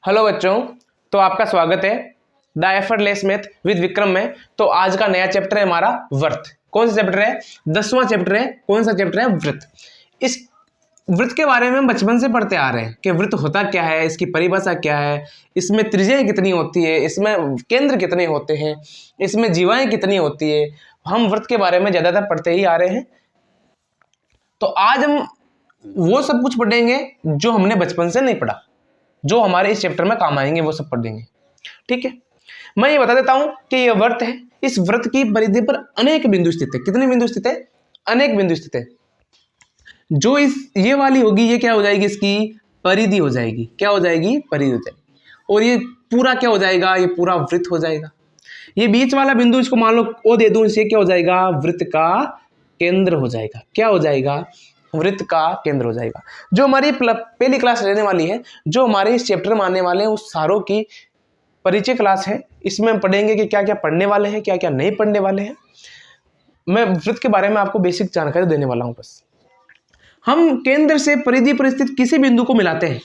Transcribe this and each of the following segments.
Hello बच्चों, तो आपका स्वागत है the effortless math with Vikram में। तो आज का नया चैप्टर है हमारा व्रत। कौन सा चैप्टर है? 10वां चैप्टर है। कौन सा चैप्टर है? व्रत। इस व्रत के बारे में हम बचपन से पढ़ते आ रहे हैं कि व्रत होता क्या है, इसकी परिभाषा क्या है, इसमें त्रिज्याएं कितनी होती है, इसमें केंद्र कितने होते हैं, इसमें जीवाएं कितनी होती है। हम व्रत के बारे में ज्यादातर पढ़ते ही आ रहे हैं। तो आज हम वो सब कुछ पढ़ेंगे जो हमने बचपन से नहीं पढ़ा, जो हमारे इस चैप्टर में काम आएंगे, वो सब पढ़ेंगे। ठीक है, मैं ये बता देता हूं कि ये व्रत है। इस व्रत की परिधि पर अनेक बिंदु स्थित है। कितने बिंदु स्थित है? अनेक बिंदु स्थित है। जो इस ये वाली होगी, ये क्या हो जाएगी? इसकी परिधि हो जाएगी। क्या हो जाएगी? परिधि हो जाएगी। और ये पूरा क्या हो जाएगा? ये पूरा वृत्त हो जाएगा। ये बीच वाला बिंदु, इसको मान लो ओ दे दूं, इससे क्या हो जाएगा? वृत्त का केंद्र हो जाएगा। क्या हो जाएगा? वृत्त का केंद्र हो जाएगा। जो हमारी पहली क्लास रहने वाली है, जो हमारे इस चैप्टर में आने वाले हैं, उस सारों की परिचय क्लास है। इसमें हम पढ़ेंगे कि क्या क्या पढ़ने वाले हैं, क्या क्या नहीं पढ़ने वाले हैं। मैं वृत्त के बारे में आपको बेसिक जानकारी देने वाला हूं। बस हम केंद्र से परिधि पर स्थित किसी बिंदु को मिलाते हैं।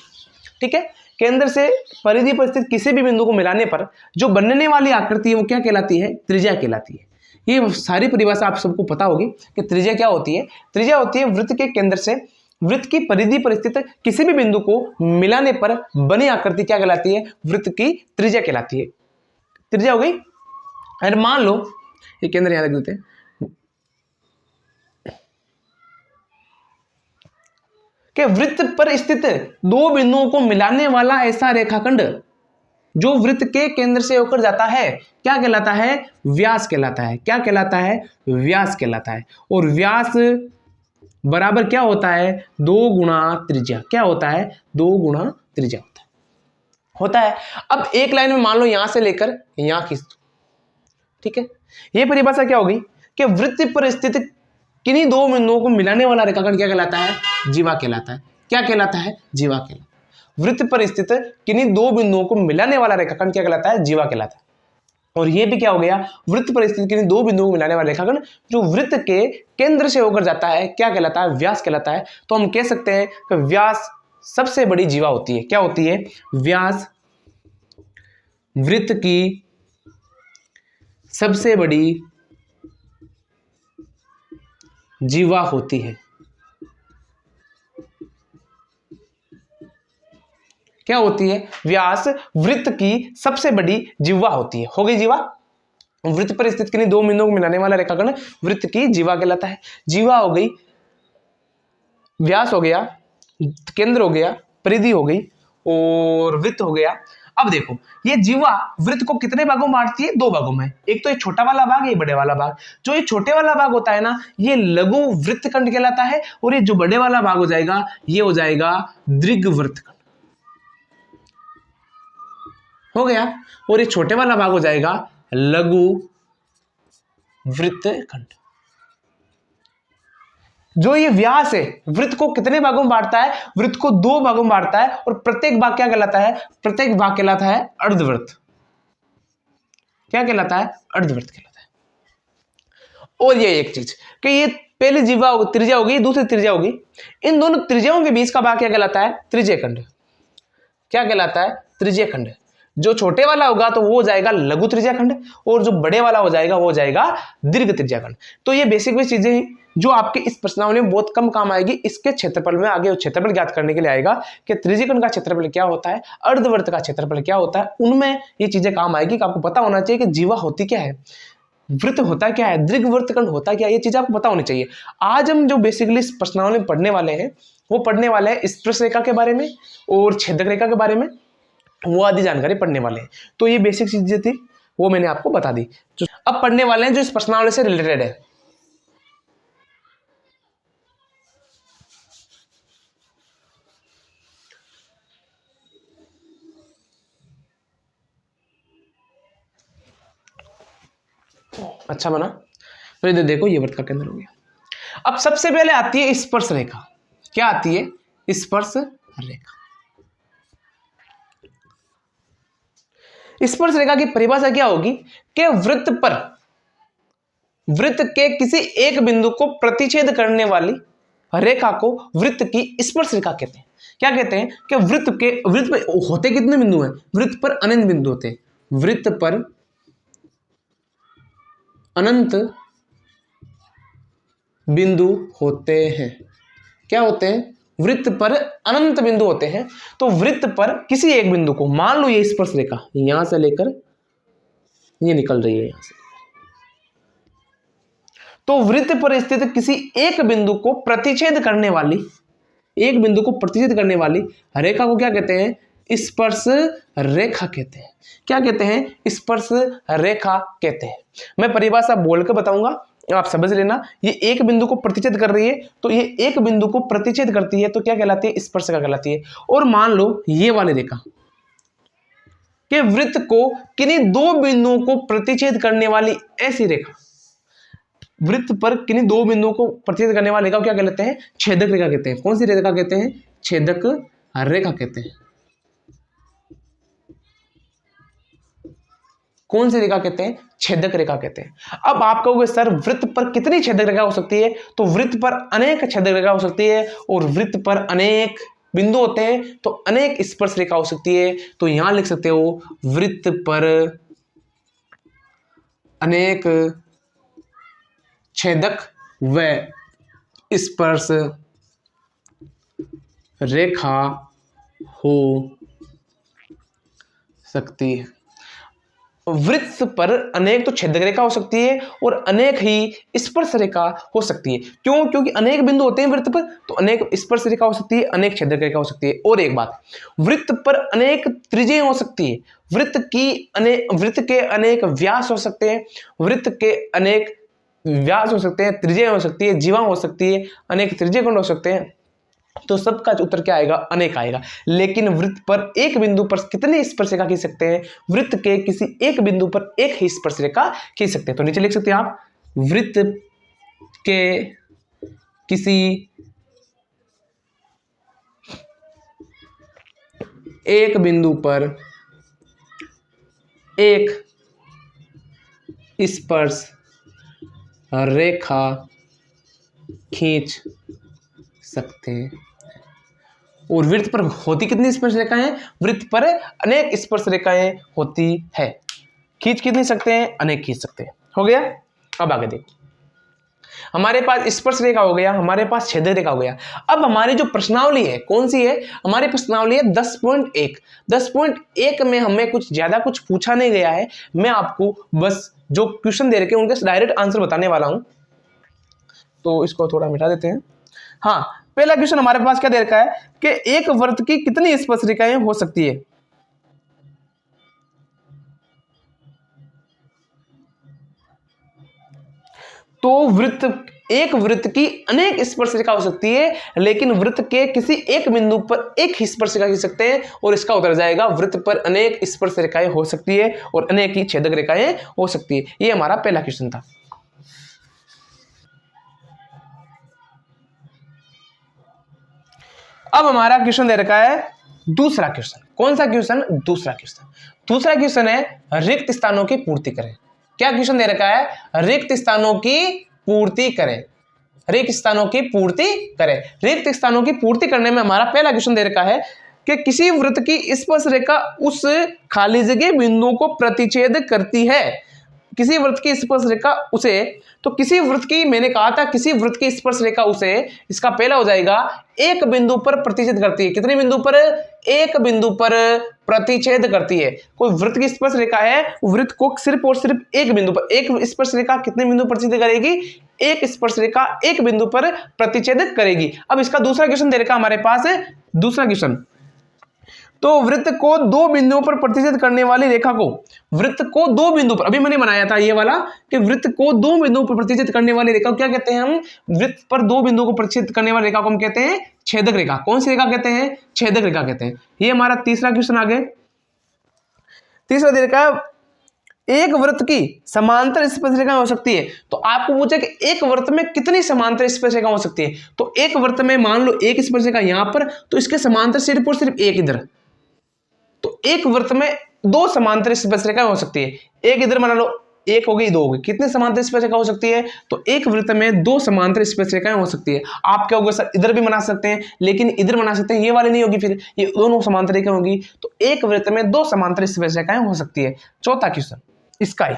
ठीक है, केंद्र से परिधि पर स्थित किसी भी बिंदु को मिलाने पर जो बनने वाली आकृति है वो क्या कहलाती है? त्रिज्या कहलाती है। ये सारी परिभाषा आप सबको पता होगी कि त्रिज्या क्या होती है। त्रिज्या होती है वृत्त के केंद्र से वृत्त की परिधि पर स्थित किसी भी बिंदु को मिलाने पर बनी आकृति क्या कहलाती है? वृत्त की त्रिज्या कहलाती है। त्रिज्या हो गई। अगर मान लो ये केंद्र यहां रख देते हैं कि वृत्त पर स्थित दो बिंदुओं को मिलाने वाला ऐसा रेखाखंड जो वृत्त के केंद्र से होकर जाता है क्या कहलाता है? व्यास कहलाता है। क्या कहलाता है? व्यास कहलाता है। और व्यास बराबर क्या होता है? 2 गुणा त्रिज्या। क्या होता है? 2 गुणा त्रिज्या होता है। अब एक लाइन में मान लो यहां से लेकर यहां खींच दो। ठीक है, यह परिभाषा क्या होगी कि वृत्त पर स्थित किन्हीं दो बिंदुओं को मिलाने वाला रेखाखंड क्या कहलाता है? जीवा कहलाता है। क्या कहलाता है? जीवा कहलाता है। वृत्त पर स्थित किन्हीं दो बिंदुओं को मिलाने वाला रेखाखंड क्या कहलाता है? जीवा कहलाता है। और ये भी क्या हो गया? वृत्त पर स्थित किन्हीं दो बिंदुओं को मिलाने वाला रेखाखंड जो वृत्त के केंद्र से होकर जाता है क्या कहलाता है? व्यास कहलाता है। तो हम कह सकते हैं कि व्यास सबसे बड़ी जीवा होती है। क्या होती है? व्यास वृत्त की सबसे बड़ी जीवा होती है। क्या होती है? व्यास वृत्त की सबसे बड़ी जीवा होती है। हो गई जीवा। वृत्त पर स्थित किन्हीं दो बिंदुओं को मिलाने वाला रेखाखंड वृत्त की जीवा कहलाता है। जीवा हो गई, व्यास हो गया, केंद्र हो गया, परिधि हो गई और वृत्त हो गया। अब देखो, ये जीवा वृत्त को कितने भागों में बांटती है? 2 भागों में। एक तो ये छोटा वाला भाग, ये बड़े वाला भाग। जो ये छोटे वाला भाग होता है ना, ये लघु वृत्तखंड कहलाता है। और ये जो बड़े वाला भाग हो जाएगा, ये हो जाएगा दीर्घ वृत्तखंड। हो गया। और ये छोटे वाला भाग हो जाएगा लघु वृत्तखंड। जो ये व्यास है वृत्त को कितने भागों में बांटता है? वृत्त को 2 भागों में बांटता है। और प्रत्येक भाग क्या कहलाता है? प्रत्येक भाग कहलाता है अर्धवृत्त। क्या कहलाता है? अर्धवृत्त कहलाता है। और ये एक चीज कि ये पहली जीवा त्रिज्या होगी, दूसरी त्रिज्या होगी। इन दोनों त्रिज्याओं के बीच का भाग क्या कहलाता है? त्रिज्यखंड। क्या कहलाता है? त्रिज्यखंड। जो छोटे वाला होगा तो वो हो जाएगा लघु त्रिज्याखंड, और जो बड़े वाला हो जाएगा वो हो जाएगा दीर्घ त्रिज्याखंड। तो ये बेसिक चीजें हैं जो आपके इस प्रश्नावली में बहुत कम काम आएगी। इसके क्षेत्रफल में आगे क्षेत्रफल ज्ञात करने के लिए आएगा कि त्रिज्यखंड का क्षेत्रफल क्या होता है, अर्धवृत्त का क्षेत्रफल क्या होता है। उनमें ये चीजें काम आएगी कि आपको पता होना चाहिए कि जीवा होती क्या है, वृत्त होता क्या है, दीर्घ वृत्तखंड होता क्या है। ये चीज आपको पता होनी चाहिए। आज हम जो बेसिकली इस प्रश्नावली में पढ़ने वाले हैं वो पढ़ने वाले हैं स्पर्श रेखा के बारे में और छेदक रेखा के बारे में, वो आदि जानकारी पढ़ने वाले हैं। तो ये बेसिक चीजें थी, वो मैंने आपको बता दी। जो अब पढ़ने वाले हैं जो इस प्रश्नावली से रिलेटेड है। अच्छा बना। तो इधर देखो, ये वृत्त का केंद्र हो गया। अब सबसे पहले आती है स्पर्श रेखा। क्या आती है? स्पर्श रेखा। स्पर्श रेखा की परिभाषा क्या होगी कि वृत्त पर वृत्त के किसी एक बिंदु को प्रतिच्छेद करने वाली रेखा को वृत्त की स्पर्श रेखा कहते हैं। क्या कहते हैं कि वृत्त पर होते कितने बिंदु हैं? वृत्त पर अनंत बिंदु होते हैं। वृत्त पर अनंत बिंदु होते हैं। क्या होते हैं? वृत्त पर अनंत बिंदु होते हैं। तो वृत्त पर किसी एक बिंदु को, मान लो ये स्पर्श रेखा यहां से लेकर ये निकल रही है यहां से, तो वृत्त पर स्थित किसी एक बिंदु को प्रतिच्छेद करने वाली रेखा को क्या कहते हैं? स्पर्श रेखा कहते हैं। क्या कहते हैं? स्पर्श रेखा कहते हैं। मैं परिभाषा बोलकर बताऊंगा, आप समझ लेना। ये एक बिंदु को प्रतिच्छेद कर रही है, तो ये एक बिंदु को प्रतिच्छेद करती है तो क्या कहलाती है? स्पर्श रेखा कहलाती है। और मान लो ये वाली रेखा कि वृत्त को किन्हीं दो बिंदुओं को प्रतिच्छेद करने वाली ऐसी रेखा, वृत्त पर किन्हीं दो बिंदुओं को प्रतिच्छेद करने वाली रेखा को क्या कहते हैं? छेदक रेखा कहते हैं। कौन सी रेखा कहते हैं? छेदक रेखा कहते हैं। कौन सी रेखा कहते हैं? छेदक रेखा कहते हैं। अब आप कहोगे सर वृत्त पर कितनी छेदक रेखा हो सकती है? तो वृत्त पर अनेक छेदक रेखा हो सकती है, और वृत्त पर अनेक बिंदु होते हैं तो अनेक स्पर्श रेखा हो सकती है। तो यहां लिख सकते हो वृत्त पर अनेक छेदक व स्पर्श रेखा हो सकती है। वृत्त पर अनेक तो छेदक रेखा हो सकती है और अनेक ही स्पर्श रेखा हो सकती है। क्यों? क्योंकि अनेक बिंदु होते हैं वृत्त पर, तो अनेक स्पर्श रेखा हो सकती है, अनेक छेदक रेखा हो सकती है। और एक बात, वृत्त पर अनेक त्रिज्याएं हो सकती है। वृत्त के अनेक व्यास हो सकते हैं, वृत्त के अनेक व्यास हो सकते हैं, त्रिज्याएं हो सकती है, जीवा हो सकती है, अनेक त्रिज्यखंड हो सकते हैं। तो सबका उत्तर क्या आएगा? अनेक आएगा। लेकिन वृत्त पर एक बिंदु पर कितने स्पर्श रेखा खींच सकते हैं? वृत्त के किसी एक बिंदु पर एक ही स्पर्श रेखा खींच सकते हैं। तो नीचे लिख सकते हैं आप, वृत्त के किसी एक बिंदु पर एक स्पर्श रेखा खींच सकते हैं। और वृत्त पर होती कितनी स्पर्श रेखाएं? वृत्त पर अनेक स्पर्श रेखाएं होती है। खींच कितनी सकते हैं? अनेक खींच सकते हैं। हो गया? अब आगे देखो, हमारे पास स्पर्श रेखा हो गया, हमारे पास छेदक रेखा हो गया। अब हमारी जो प्रश्नावली है कौन सी है? हमारी प्रश्नावली है 10.1। 10.1 में हमें कुछ ज्यादा कुछ पूछा नहीं गया है। मैं आपको बस जो क्वेश्चन दे रखे हैं उनके डायरेक्ट आंसर बताने वाला हूं। तो इसको थोड़ा मिटा देते हैं। हाँ, पहला क्वेश्चन हमारे पास क्या दे रखा है कि एक वृत्त की कितनी स्पर्श रेखाएं हो सकती है? तो एक वृत्त की अनेक स्पर्श रेखा हो सकती है, लेकिन वृत्त के किसी एक बिंदु पर एक ही स्पर्श रेखा खींच सकते हैं। और इसका उत्तर जाएगा वृत्त पर अनेक स्पर्श रेखाएं हो सकती है और अनेक ही छेदक रेखाएं हो सकती है। ये हमारा पहला क्वेश्चन था। अब हमारा क्वेश्चन दे रखा है दूसरा क्वेश्चन। कौन सा क्वेश्चन? दूसरा क्वेश्चन है रिक्त स्थानों की पूर्ति करें। क्या क्वेश्चन दे रखा है? रिक्त स्थानों की पूर्ति करें। रिक्त स्थानों की पूर्ति करें। रिक्त स्थानों की पूर्ति करने में हमारा पहला क्वेश्चन दे रखा है कि किसी वृत्त की स्पर्श रेखा उस खाली जगह बिंदु को प्रतिच्छेद करती है। किसी वृत्त की स्पर्श रेखा उसे, तो किसी वृत्त की, मैंने कहा था किसी वृत्त की स्पर्श रेखा उसे, इसका पहला हो जाएगा एक बिंदु पर प्रतिच्छेद करती है। कितने बिंदु पर? एक बिंदु पर प्रतिच्छेद करती है। कोई वृत्त की स्पर्श रेखा है, वृत्त को सिर्फ और सिर्फ एक बिंदु पर, एक स्पर्श रेखा कितने बिंदु पर प्रतिच्छेद करेगी? एक स्पर्श रेखा एक बिंदु पर प्रतिच्छेद करेगी। अब इसका दूसरा क्वेश्चन दे रखा हमारे पास है। दूसरा क्वेश्चन, तो वृत्त को दो बिंदुओं पर प्रतिच्छेद करने वाली रेखा को, वृत्त को दो बिंदु पर, अभी मैंने बनाया था ये वाला कि वृत्त को दो बिंदुओं पर प्रतिच्छेद करने वाली रेखा को क्या कहते हैं? हम वृत्त पर दो बिंदुओं को प्रतिच्छेद करने वाली रेखा को हम कहते हैं छेदक रेखा। कौन सी रेखा कहते हैं? छेदक रेखा कहते हैं। ये हमारा तीसरा क्वेश्चन आ गया। तीसरा दे रखा है एक वृत्त की समांतर स्पर्श रेखा हो सकती है। तो आपको पूछे कि एक वृत्त में कितनी समांतर स्पर्श रेखा हो सकती है? तो एक वृत्त में मान लो एक स्पर्श रेखा यहां पर, तो इसके समांतर सिर्फ और सिर्फ एक इधर। तो एक वृत्त में दो समांतर स्पर्श रेखाएं हो सकती है। एक इधर मान लो एक हो गई, दो हो गई। कितने समांतर स्पर्शरेखा हो सकती है? तो एक वृत्त में 2 समांतर स्पर्शरेखाएं हो सकती है। आप क्या होगा सर, इधर भी बना सकते हैं, लेकिन इधर बना सकते हैं, ये वाली नहीं होगी, फिर ये दोनों समांतर रेखाएं होगी। तो एक वृत्त में 2 समांतर स्पर्शरेखाएं हो सकती है। चौथा क्वेश्चन इसका ही,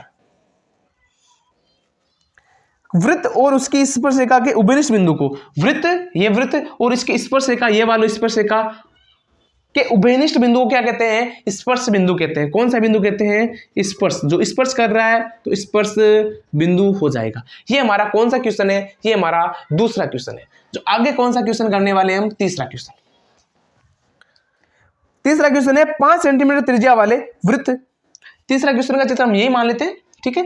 वृत्त और उसकी स्पर्शरेखा के उभयनिष्ठ बिंदु को, वृत्त, ये वृत्त और इसकी स्पर्शरेखा, ये वाली स्पर्शरेखा के उभयनिष्ठ बिंदु को क्या कहते हैं? स्पर्श बिंदु कहते हैं। कौन सा बिंदु कहते हैं? स्पर्श। जो स्पर्श कर रहा है तो स्पर्श बिंदु हो जाएगा। ये हमारा कौन सा क्वेश्चन है? ये हमारा दूसरा क्वेश्चन है। जो आगे कौन सा क्वेश्चन करने वाले हैं हम? तीसरा क्वेश्चन। तीसरा क्वेश्चन है 5 सेंटीमीटर त्रिज्या वाले वृत्त। तीसरा क्वेश्चन का चित्र हम यही मान लेते हैं, ठीक है।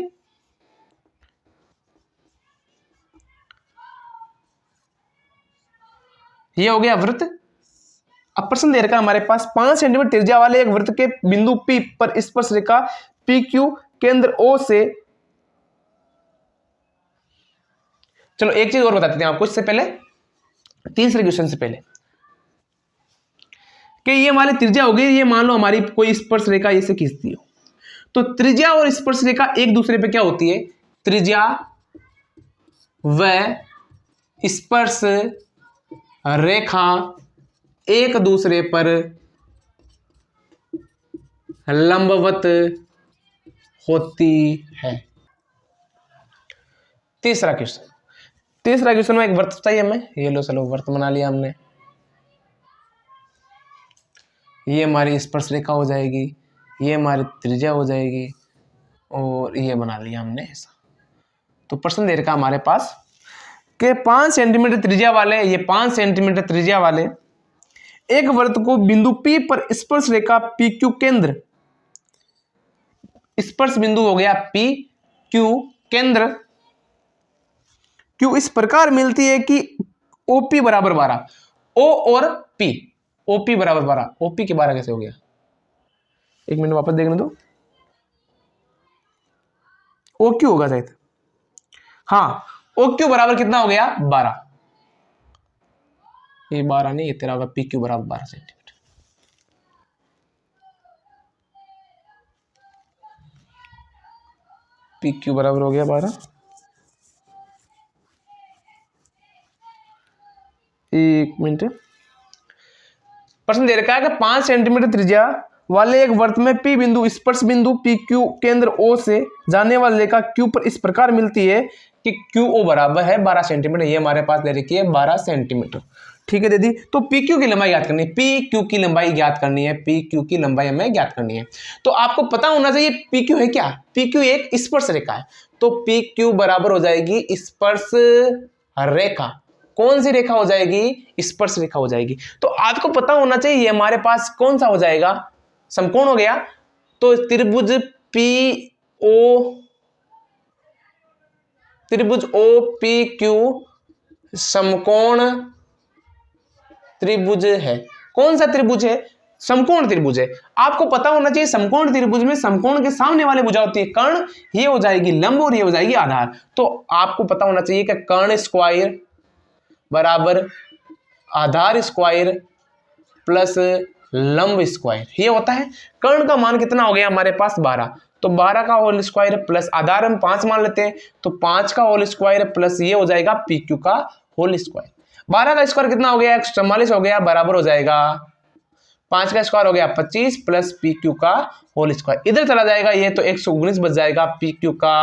ये हो गया वृत्त। अब प्रश्न दे रखा है हमारे पास 5 सेंटीमीटर त्रिज्या वाले एक वृत्त के बिंदु P पर स्पर्श रेखा PQ केंद्र O से, चलो एक चीज और बताते हैं आपको इससे पहले, तीसरे क्वेश्चन से पहले, कि ये वाली त्रिज्या हो गई, ये मान लो हमारी कोई स्पर्श रेखा ऐसे खींचती हो, तो त्रिज्या और स्पर्श रेखा एक दूसरे पे क्या होती है? त्रिज्या व स्पर्श रेखा एक दूसरे पर लंबवत होती है। तीसरा क्वेश्चन, तीसरा क्वेश्चन में एक वृत्त चाहिए हमें। ये लो, चलो वृत्त बना लिया हमने। ये हमारी स्पर्श रेखा हो जाएगी, ये हमारी त्रिज्या हो जाएगी, और ये बना लिया हमने ऐसा। तो प्रश्न दे रखा हमारे पास कि 5 सेंटीमीटर त्रिज्या वाले, ये 5 सेंटीमीटर त्रिज्या वाले एक वृत्त को बिंदु P पर स्पर्श रेखा PQ केंद्र, स्पर्श बिंदु हो गया PQ केंद्र Q इस प्रकार मिलती है कि OP बराबर 12। O और P, OP बराबर 12। OP के 12 कैसे हो गया? एक मिनट वापस देखने दो। OQ होगा शायद, हाँ, OQ बराबर कितना हो गया? 12। ये 12 नहीं, ये तेरा होगा PQ बराबर 12 सेंटीमीटर। PQ बराबर हो गया 12। एक मिनट, प्रश्न दे रखा है कि 5 सेंटीमीटर त्रिज्या वाले एक वृत्त में P बिंदु स्पर्श बिंदु PQ केंद्र O से जाने वाली रेखा Q पर इस प्रकार मिलती है कि QO बराबर है 12 सेंटीमीटर। ये हमारे पास दे रखी है 12 सेंटीमीटर, ठीक है दीदी। तो PQ की लंबाई ज्ञात करनी है, PQ की लंबाई ज्ञात करनी है, PQ की लंबाई हमें ज्ञात करनी है। तो आपको पता होना चाहिए PQ है क्या? PQ एक स्पर्श रेखा है। तो PQ बराबर हो जाएगी स्पर्श रेखा। कौन सी रेखा हो जाएगी? स्पर्श रेखा हो जाएगी। तो आपको पता होना चाहिए ये हमारे पास कौन सा हो जाएगा? समकोण हो गया। तो त्रिभुज OPQ समकोण त्रिभुज है। कौन सा त्रिभुज है? समकोण त्रिभुज है। आपको पता होना चाहिए समकोण त्रिभुज में समकोण के सामने वाले भुजा होती है कर्ण, ये हो जाएगी लंब और ये हो जाएगी आधार। तो आपको पता होना चाहिए कि कर्ण स्क्वायर बराबर आधार स्क्वायर प्लस लंब स्क्वायर, ये होता है। कर्ण का मान कितना हो गया हमारे पास? 12। तो 12 का होल स्क्वायर प्लस आधार हम 5 मान लेते हैं, तो 5 का होल स्क्वायर प्लस ये हो जाएगा PQ का होल स्क्वायर। 12 का स्क्वायर कितना हो गया? 44 हो गया, बराबर हो जाएगा 5 का स्क्वायर हो गया 25 प्लस PQ का होल स्क्वायर। इधर चला जाएगा ये, तो 119 बच जाएगा PQ का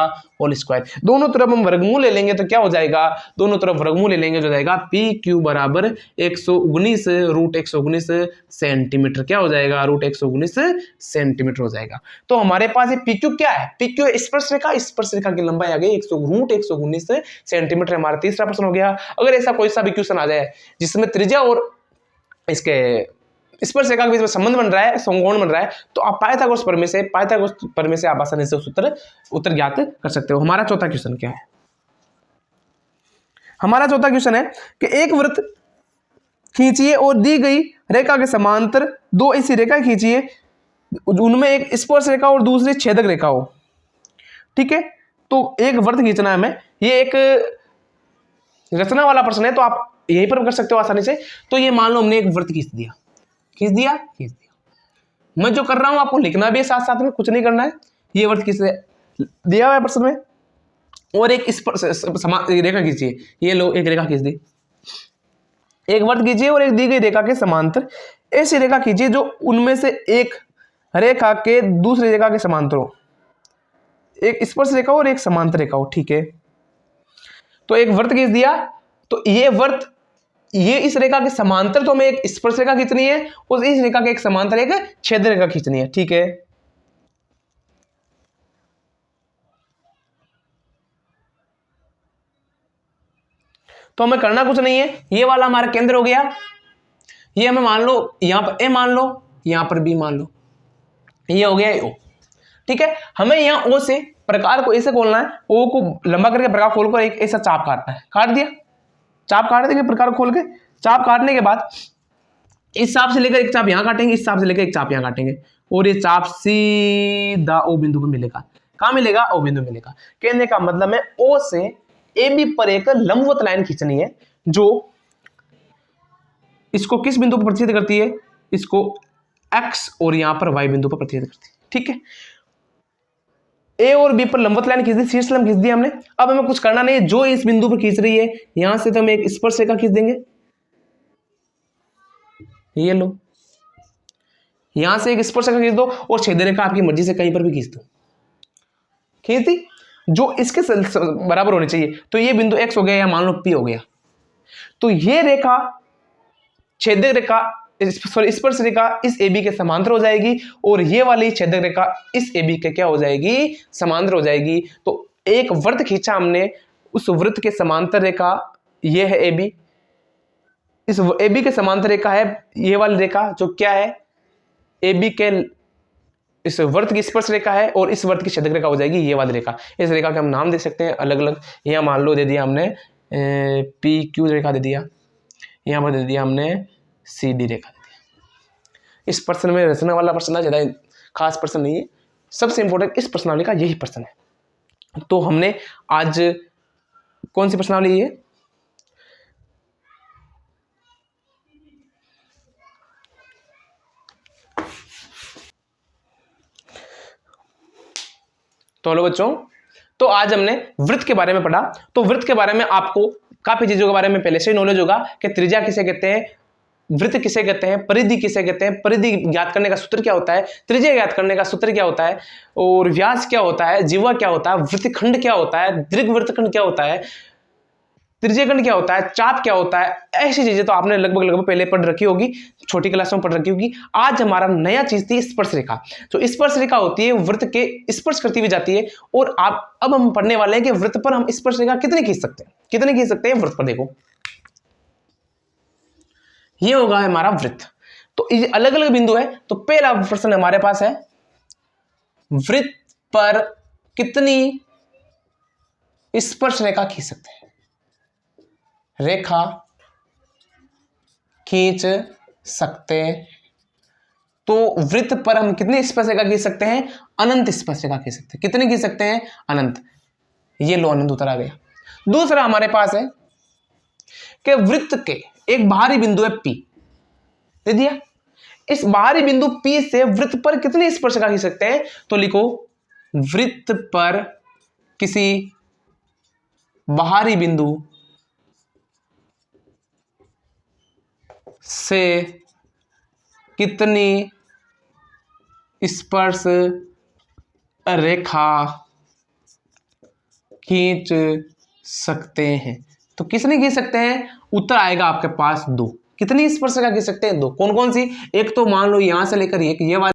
होल स्क्वायर। दोनों तरफ हम वर्गमूल ले लेंगे तो क्या हो जाएगा? दोनों तरफ वर्गमूल ले लेंगे तो जाएगा PQ बराबर 119 रूट 119 सेंटीमीटर। क्या हो जाएगा? रूट 119 सेंटीमीटर हो जाएगा। तो हमारे पास ये PQ क्या है? PQ स्पर्श रेखा, स्पर्श रेखा की लंबाई आ गई रूट 119 सेंटीमीटर। हमारा तीसरा प्रश्न हो गया। अगर ऐसा कोई सा भी क्वेश्चन आ जाए जिसमें त्रिज्या और इसके स्पर्श रेखा के बीच में संबंध बन रहा है, समकोण बन रहा है, तो आप पाइथागोरस प्रमेय से आप आसानी से उस उत्तर ज्ञात कर सकते हो। हमारा चौथा क्वेश्चन क्या है? हमारा चौथा क्वेश्चन है कि एक वृत्त खींचिए और दी गई रेखा के समांतर 2 ऐसी रेखा खींचिए, उनमें एक स्पर्श रेखा और दूसरी छेदक रेखा हो, ठीक है। तो एक वृत्त खींचना है हमें, ये एक रचना वाला प्रश्न है, तो आप यहीं पर कर सकते हो आसानी से। तो ये मान लो हमने एक वृत्त खींच दिया। मैं जो कर रहा हूं आपको लिखना भी है साथ साथ में, कुछ नहीं करना है। ये वृत्त किससे दिया हुआ है प्रश्न में। और एक रेखा खींचिए, ये लो एक रेखा खींच दी, एक वर्त खींचिए और एक दी गई रेखा के समांतर ऐसी रेखा खींचिए जो उनमें से एक रेखा के दूसरी रेखा के समांतर हो, एक स्पर्श रेखा और एक समांतर रेखा हो। ठीक है, तो एक वर्त खींच दिया, तो ये वर्त ये इस रेखा के समांतर, तो हमें एक स्पर्श रेखा खींचनी है और इस रेखा के एक समांतर एक छेद रेखा खींचनी है। ठीक है, तो हमें करना कुछ नहीं है, ये वाला हमारा केंद्र हो गया, ये हमें मान लो यहां पर ए मान लो, यहां पर बी मान लो, ये हो गया ओ। ठीक है, हमें यहां ओ से प्रकार को ऐसे खोलना है, ओ को लंबा करके प्रकार खोलकर एक ऐसा चाप काटना है। काट दिया, चाप काट देंगे प्रकार को खोल के। चाप काटने के बाद इस चाप से लेकर एक चाप यहां काटेंगे, इस चाप से लेकर एक चाप यहां काटेंगे और ये चाप सीधा ओ बिंदु पर मिलेगा। कहां मिलेगा? ओ बिंदु मिलेगा। कहने का मतलब है ओ से ए बी पर एक लंबवत लाइन खींचनी है जो इसको किस बिंदु पर प्रतिच्छेद करती है? इसको एक्स और यहां पर वाई बिंदु पर प्रतिच्छेद करती है। ठीक है, ए और बी पर लंबवत लाइन खींच दी, शीर्ष लंब खींच दी हमने। अब हमें कुछ करना नहीं है, जो इस बिंदु पर खींच रही है यहां से तो हम एक स्पर्श रेखा खींच देंगे, ये लो, यहां से एक स्पर्श रेखा खींच दो और छेद रेखा आपकी मर्जी से कहीं पर भी खींच दो। खींच दी, जो इसके बराबर होनी चाहिए, तो ये बिंदु एक्स हो गया या मान लो पी हो गया, तो ये रेखा छेदक रेखा स्पर्श रेखा इस AB के समांतर हो जाएगी और ये वाली छेदक रेखा इस AB के क्या हो जाएगी? समांतर हो जाएगी। तो एक वृत्त खींचा हमने, उस वृत्त के समांतर रेखा ये है AB, इस AB के समांतर रेखा है ये वाली रेखा जो क्या है? AB के इस वृत्त की स्पर्श रेखा है और इस वृत्त की छेदक रेखा हो जाएगी ये वाली रेखा। इस रेखा के हम नाम दे सकते हैं अलग अलग। यहाँ मान लो दे दिया हमने PQ रेखा दे दिया, यहाँ पर दे दिया हमने CD रेखा दे दिया। इस प्रश्न में रचना वाला प्रश्न है, ज़्यादा खास प्रश्न नहीं है, सबसे इंपॉर्टेंट इस प्रश्नावली का यही प्रश्न है। तो हमने आज कौन सी प्रश्नावली है? तो हेलो बच्चों, तो आज हमने वृत्त के बारे में पढ़ा। तो वृत्त के बारे में आपको काफी चीजों के बारे में पहले से ही नॉलेज होगा कि त्रिज्या किसे कहते हैं, वृत्त किसे कहते हैं, परिधि किसे कहते हैं, परिधि ज्ञात करने का सूत्र क्या होता है, त्रिज्या ज्ञात करने का सूत्र क्या होता है, और व्यास क्या होता है, जीवा क्या होता है, वृत्तखंड क्या होता है, दीर्घवृत्तखंड क्या होता है, त्रिज्यखंड क्या होता है, चाप क्या होता है, ऐसी चीजें तो आपने लगभग पहले पढ़ रखी होगी, छोटी क्लासों में पढ़ रखी होगी। आज हमारा नया चीज थी स्पर्श रेखा। जो स्पर्श रेखा होती है वृत्त के स्पर्श करती हुई जाती है, और अब हम पढ़ने वाले हैं कि वृत्त पर हम स्पर्श रेखा कितनी खींच सकते हैं, कितनी खींच सकते हैं वृत्त पर। देखो ये होगा हमारा वृत्त। तो ये अलग अलग बिंदु है। तो पहला प्रश्न हमारे पास है, वृत्त पर कितनी स्पर्श रेखा खींच सकते हैं? रेखा खींच सकते। तो वृत्त पर हम कितनी स्पर्श रेखा खींच सकते हैं? अनंत स्पर्श रेखा खींच सकते हैं। कितनी खींच सकते हैं? अनंत। ये लो अनंत उत्तर आ गया। दूसरा हमारे पास है कि वृत्त के एक बाहरी बिंदु है P, दे दिया। इस बाहरी बिंदु P से वृत्त पर कितनी स्पर्श रेखा खींच सकते हैं? तो लिखो वृत्त पर किसी बाहरी बिंदु से कितनी स्पर्श रेखा खींच सकते हैं? तो कितनी खींच सकते हैं? उत्तर आएगा आपके पास 2। कितनी स्पर्श रेखा खींच सकते हैं? 2। कौन कौन सी? एक तो मान लो यहां से लेकर ये वाली